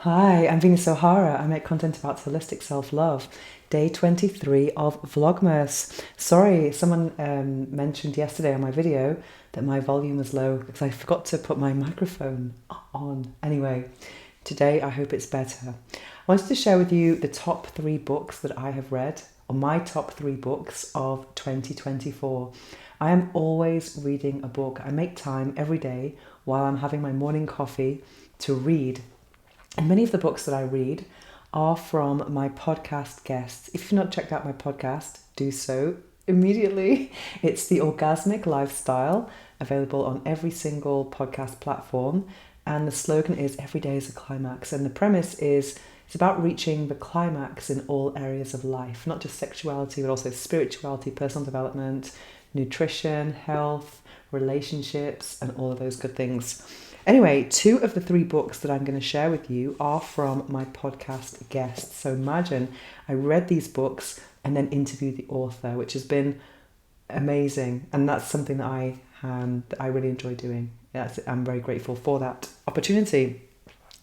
Hi, I'm Venus O'Hara. I make content about holistic self-love. Day 23 of Vlogmas. Sorry, someone mentioned yesterday on my video that my volume was low because I forgot to put my microphone on. Anyway, today I hope it's better. I wanted to share with you the top 3 books that I have read, or my top 3 books of 2024. I am always reading a book. I make time every day while I'm having my morning coffee to read. And many of the books that I read are from my podcast guests. If you've not checked out my podcast, do so immediately. It's The Orgasmic Lifestyle, available on every single podcast platform. And the slogan is Every Day is a Climax. And the premise is it's about reaching the climax in all areas of life, not just sexuality, but also spirituality, personal development, nutrition, health, relationships, and all of those good things. Anyway, 2 of the 3 books that I'm going to share with you are from my podcast guests. So imagine I read these books and then interviewed the author, which has been amazing. And that's something that I really enjoy doing. I'm very grateful for that opportunity.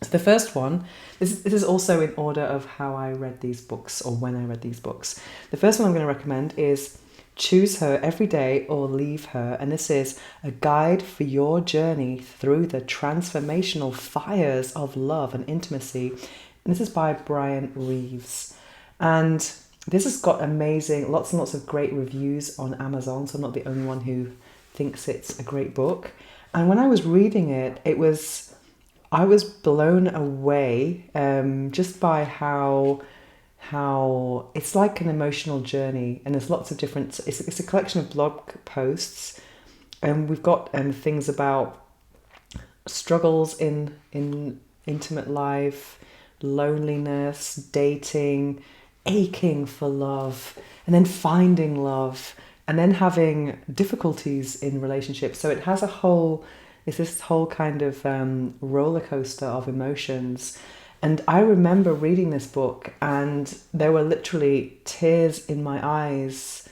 So the first one, this is also in order of how I read these books or when I read these books. The first one I'm going to recommend is Choose Her Every Day or Leave Her. And this is a guide for your journey through the transformational fires of love and intimacy. And this is by Brian Reeves. And this has got amazing, lots and lots of great reviews on Amazon. So I'm not the only one who thinks it's a great book. And when I was reading it, I was blown away just by how it's like an emotional journey, and there's lots of different, it's a collection of blog posts, and we've got things about struggles in intimate life, loneliness, dating, aching for love, and then finding love, and then having difficulties in relationships. So it's this whole kind of roller coaster of emotions. And I remember reading this book and there were literally tears in my eyes.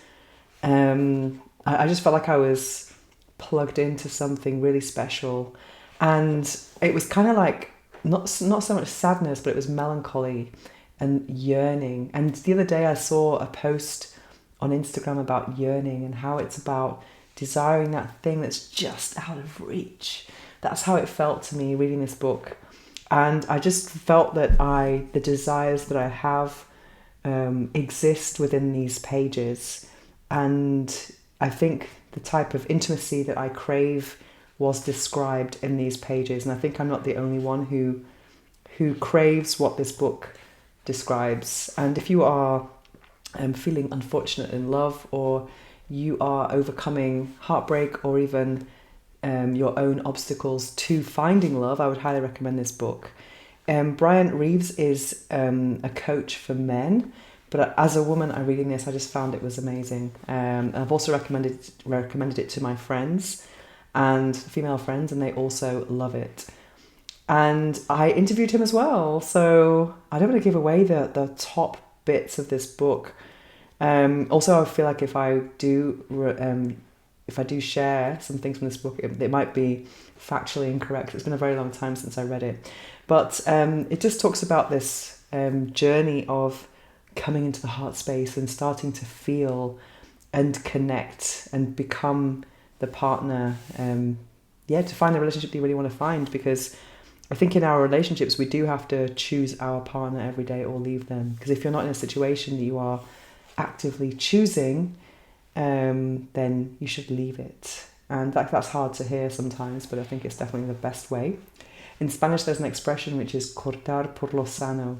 I just felt like I was plugged into something really special. And it was kind of like, not so much sadness, but it was melancholy and yearning. And the other day I saw a post on Instagram about yearning and how it's about desiring that thing that's just out of reach. That's how it felt to me reading this book. And I just felt that the desires that I have exist within these pages. And I think the type of intimacy that I crave was described in these pages. And I think I'm not the only one who craves what this book describes. And if you are feeling unfortunate in love, or you are overcoming heartbreak, or even your own obstacles to finding love, I would highly recommend this book. Brian Reeves is a coach for men, but as a woman, reading this, I just found it was amazing. I've also recommended it to my friends and female friends, and they also love it. And I interviewed him as well, so I don't want to give away the top bits of this book. Also, I feel like if I do share some things from this book, it might be factually incorrect. It's been a very long time since I read it. But it just talks about this journey of coming into the heart space and starting to feel and connect and become the partner, to find the relationship that you really want to find. Because I think in our relationships, we do have to choose our partner every day or leave them. Because if you're not in a situation that you are actively choosing, then you should leave it. And that's hard to hear sometimes, but I think it's definitely the best way. In Spanish, there's an expression which is cortar por lo sano.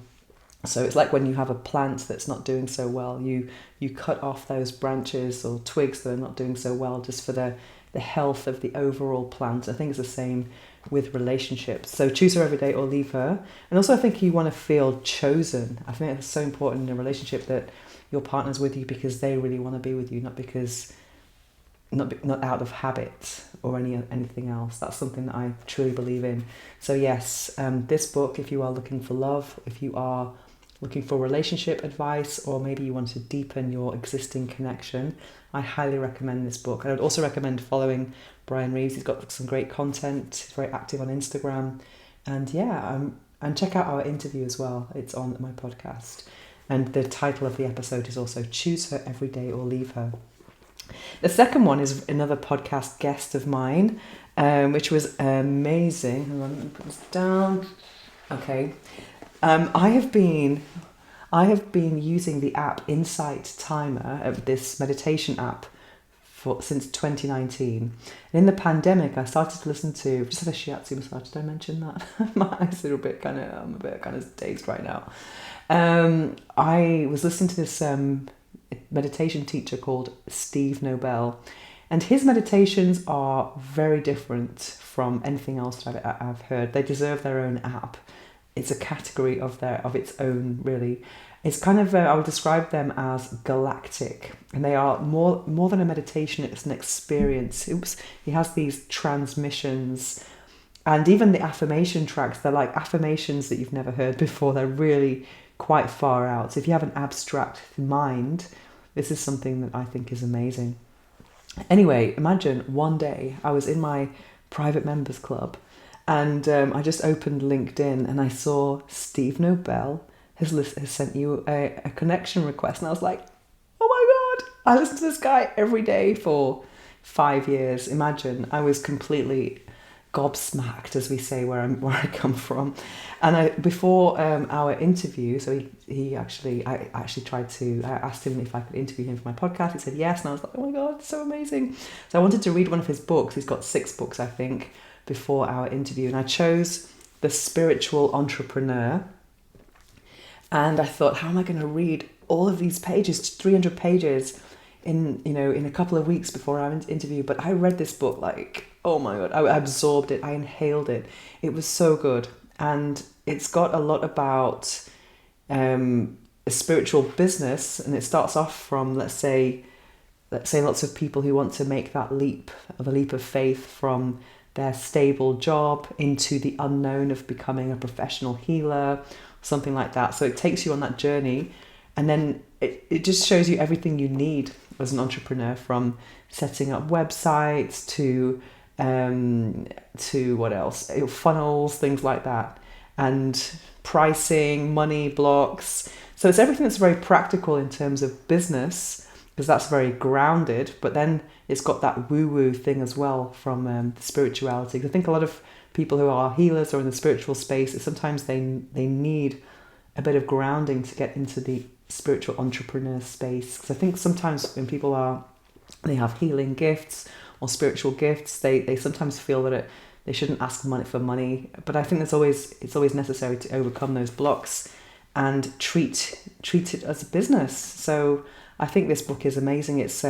So it's like when you have a plant that's not doing so well, you cut off those branches or twigs that are not doing so well just for the health of the overall plant. I think it's the same with relationships. So choose her every day or leave her. And also I think you want to feel chosen. I think it's so important in a relationship that your partner's with you because they really want to be with you, not out of habit or anything else. That's something that I truly believe in. So yes, this book, if you are looking for love, if you are looking for relationship advice, or maybe you want to deepen your existing connection, I highly recommend this book. And I would also recommend following Brian Reeves. He's got some great content. He's very active on Instagram. And yeah, And check out our interview as well. It's on my podcast. And the title of the episode is also Choose Her Every Day or Leave Her. The second one is another podcast guest of mine, which was amazing. Hang on, let me put this down. Okay. I have been using the app Insight Timer, this meditation app, since 2019. And in the pandemic, I started to listen to, I've just had a shiatsu massage. Did I mention that? My eyes are I'm a bit kind of dazed right now. I was listening to this meditation teacher called Steve Nobel, and his meditations are very different from anything else that I've heard. They deserve their own app. It's a category of its own, really. It's kind of, I would describe them as galactic, and they are more than a meditation, it's an experience. He has these transmissions, and even the affirmation tracks, they're like affirmations that you've never heard before. They're really quite far out. So if you have an abstract mind, this is something that I think is amazing. Anyway, imagine one day I was in my private members club, and I just opened LinkedIn and I saw Steve Nobel has sent you a connection request, and I was like, oh my God, I listened to this guy every day for 5 years. Imagine, I was completely gobsmacked, as we say where I come from. And before our interview, so I asked him if I could interview him for my podcast. He said yes, and I was like, oh my God, it's so amazing. So I wanted to read one of his books. He's got 6 books, I think, before our interview, and I chose The Spiritual Entrepreneur. And I thought, how am I going to read all of these pages, 300 pages, in a couple of weeks before our interview? But I read this book like, oh my God, I absorbed it, I inhaled it. It was so good. And it's got a lot about a spiritual business, and it starts off from, let's say lots of people who want to make that leap of faith from their stable job into the unknown of becoming a professional healer, something like that. So it takes you on that journey, and then it just shows you everything you need as an entrepreneur, from setting up websites to what else, funnels, things like that, and pricing, money blocks. So it's everything that's very practical in terms of business, because that's very grounded, but then it's got that woo-woo thing as well from spirituality. I think a lot of people who are healers or in the spiritual space, sometimes they need a bit of grounding to get into the spiritual entrepreneur space. Because I think sometimes when people they have healing gifts or spiritual gifts, they sometimes feel that they shouldn't ask money for money. But I think it's always necessary to overcome those blocks and treat it as a business. So I think this book is amazing. It's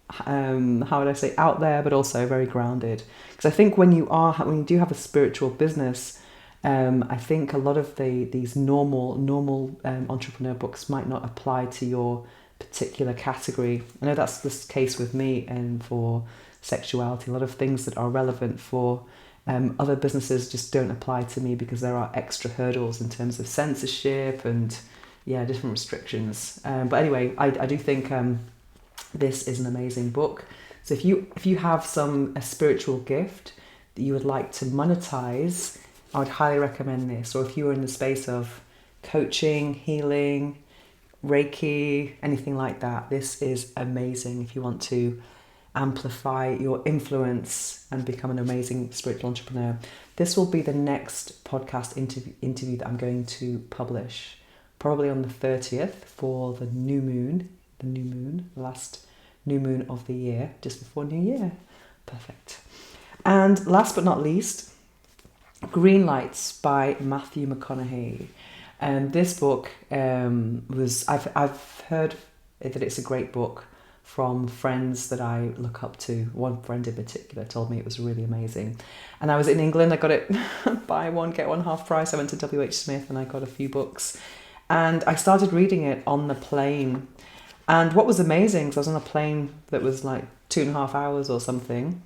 how would I say, out there, but also very grounded. Because I think when you do have a spiritual business, I think a lot of these normal entrepreneur books might not apply to your particular category. I know that's the case with me, and for sexuality, a lot of things that are relevant for other businesses just don't apply to me, because there are extra hurdles in terms of censorship and different restrictions. But anyway, I do think this is an amazing book. So if you have a spiritual gift that you would like to monetize, I would highly recommend this. Or if you are in the space of coaching, healing, Reiki, anything like that, this is amazing if you want to amplify your influence and become an amazing spiritual entrepreneur. This will be the next podcast interview that I'm going to publish, probably on the 30th for the new moon, last new moon of the year, just before New Year. Perfect. And last but not least, Green Lights by Matthew McConaughey. This book I've heard that it's a great book from friends that I look up to. One friend in particular told me it was really amazing. And I was in England, I got it buy one, get one half price. I went to WH Smith and I got a few books. And I started reading it on the plane. And what was amazing, because I was on a plane that was like 2.5 hours or something.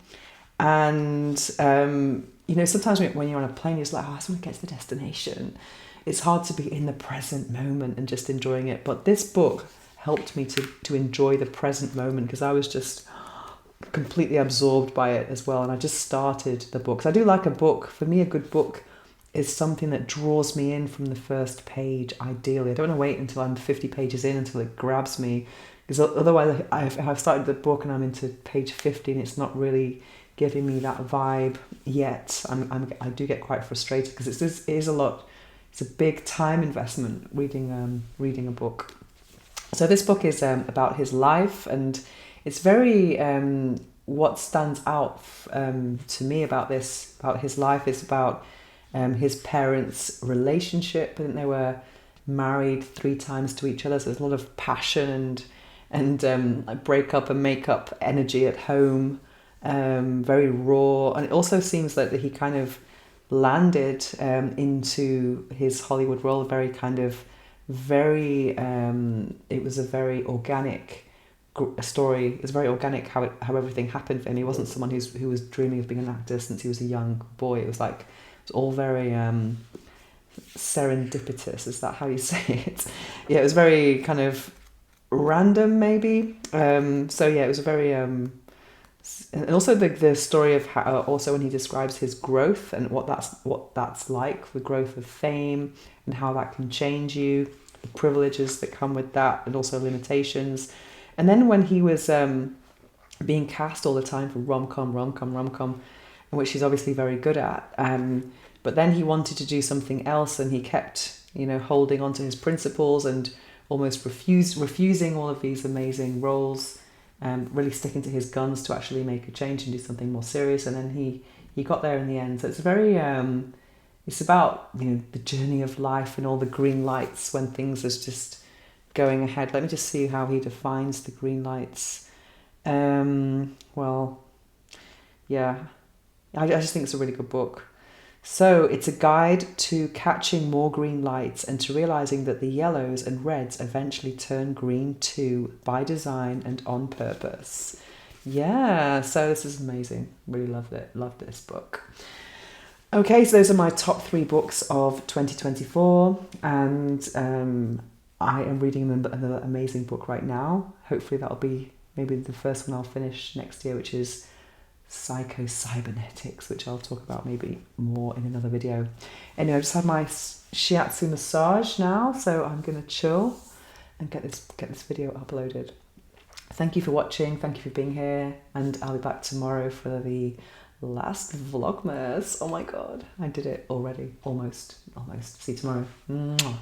And, sometimes when you're on a plane, you're just like, I just want to get to the destination. It's hard to be in the present moment and just enjoying it. But this book helped me to enjoy the present moment, because I was just completely absorbed by it as well. And I just started the book. 'Cause I do like a book. For me, a good book is something that draws me in from the first page, ideally. I don't want to wait until I'm 50 pages in until it grabs me. Because otherwise, I've started the book and I'm into page 50 and it's not really giving me that vibe yet. I do get quite frustrated because it is a lot. It's a big time investment reading a book. So this book is about his life, and it's very what stands out to me about his life is about his parents' relationship. I think they were married 3 times to each other, so there's a lot of passion and like break up and make up energy at home. Very raw, and it also seems like that he kind of landed into his Hollywood role it was a very organic story. It was very organic how everything happened for him. He wasn't someone who was dreaming of being an actor since he was a young boy. It was all very serendipitous. Is that how you say it? Yeah, it was very kind of random, maybe. So yeah, it was a very and also the story of how, also when he describes his growth and what that's like, the growth of fame and how that can change you, the privileges that come with that, and also limitations. And then when he was being cast all the time for rom-com, which he's obviously very good at, but then he wanted to do something else, and he kept, holding on to his principles and almost refusing all of these amazing roles. Really sticking to his guns to actually make a change and do something more serious, and then he got there in the end. So it's very it's about the journey of life and all the green lights when things are just going ahead. Let me just see how he defines the green lights. Well, yeah, I just think it's a really good book. So it's a guide to catching more green lights and to realizing that the yellows and reds eventually turn green too, by design and on purpose. Yeah, so this is amazing. Really loved it. Loved this book. Okay, so those are my top 3 books of 2024, and I am reading another amazing book right now. Hopefully that'll be maybe the first one I'll finish next year, which is Psycho-Cybernetics, which I'll talk about maybe more in another video. Anyway, I just had my shiatsu massage now, so I'm gonna chill and get this video uploaded. Thank you for watching, thank you for being here, and I'll be back tomorrow for the last Vlogmas. Oh my god, I did it already, almost. See you tomorrow. Mwah.